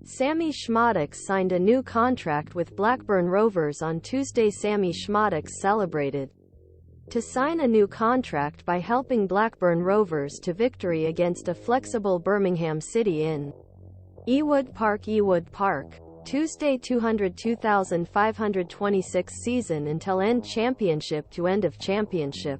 Sammie Szmodics signed a new contract with Blackburn Rovers on Tuesday. Sammie Szmodics celebrated to sign a new contract by helping Blackburn Rovers to victory against a flexible Birmingham City in Ewood Park Ewood Park. Tuesday 202,526 season until end championship to end of championship.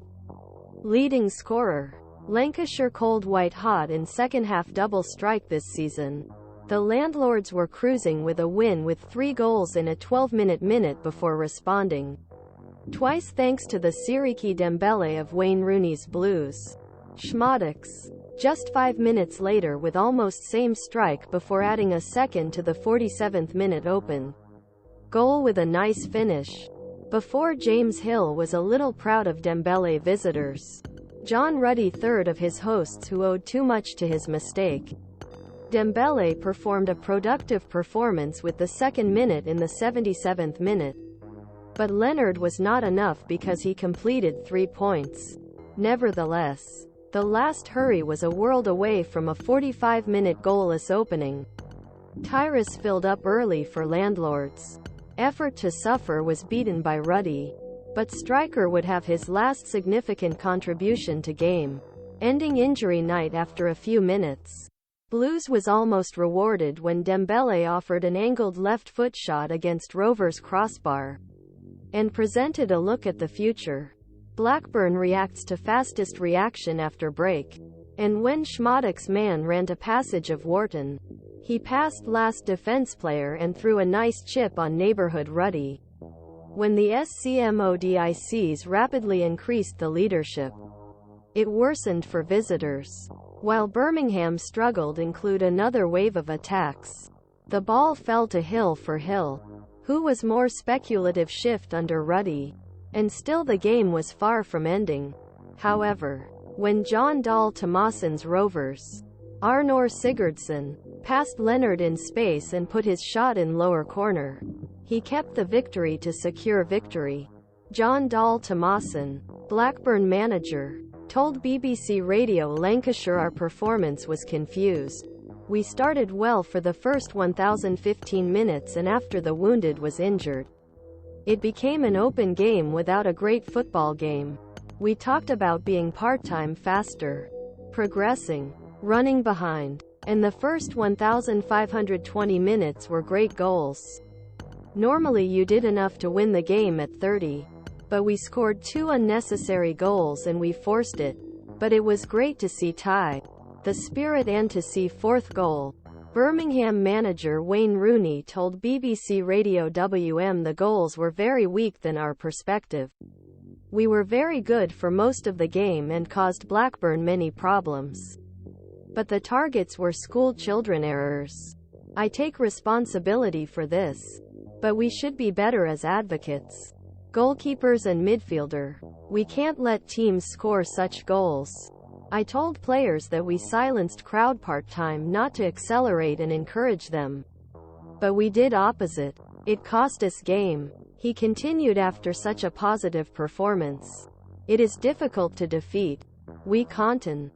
Leading scorer. Lancashire Cold white hot in second half double strike this season. The landlords were cruising with a win with 3 goals in a 12-minute before responding twice thanks to the Siriki Dembele of Wayne Rooney's Blues. Szmodics, just 5 minutes later with almost same strike before adding a second to the 47th minute open goal with a nice finish. Before James Hill was a little proud of Dembele visitors. John Ruddy, third of his hosts who owed too much to his mistake. Dembele performed a productive performance with the second minute in the 77th minute. But Leonard was not enough because he completed 3 points. Nevertheless, the last hurry was a world away from a 45-minute goalless opening. Tyrhys filled up early for landlords. Effort to suffer was beaten by Ruddy. But striker would have his last significant contribution to game, ending injury night after a few minutes. Blues was almost rewarded when Dembele offered an angled left foot shot against Rovers' crossbar and presented a look at the future. Blackburn reacts to fastest reaction after break. And when Szmodics' man ran to passage of Wharton, he passed last defence player and threw a nice chip on neighbourhood Ruddy. When the Szmodics rapidly increased the leadership, it worsened for visitors. While Birmingham struggled include another wave of attacks. The ball fell to Hill for Hill, who was more speculative shift under Ruddy. And still the game was far from ending. However, when Jon Dahl Tomasson's Rovers, Arnor Sigurdsson, passed Leonard in space and put his shot in lower corner, he kept the victory to secure victory. Jon Dahl Tomasson, Blackburn manager, told BBC Radio Lancashire our performance was confused. We started well for the first 1,015 minutes and after the wounded was injured, it became an open game without a great football game. We talked about being part-time faster, progressing, running behind, and the first 1,520 minutes were great goals. Normally you did enough to win the game at 30. But we scored 2 unnecessary goals and we forced it. But it was great to see the spirit and to see 4th goal. Birmingham manager Wayne Rooney told BBC Radio WM the goals were very weak than our perspective. We were very good for most of the game and caused Blackburn many problems. But the targets were school children errors. I take responsibility for this. But we should be better as advocates. Goalkeepers and midfielder. We can't let teams score such goals. I told players that we silenced crowd part-time not to accelerate and encourage them. But we did opposite. It cost us game. He continued after such a positive performance. It is difficult to defeat. We content.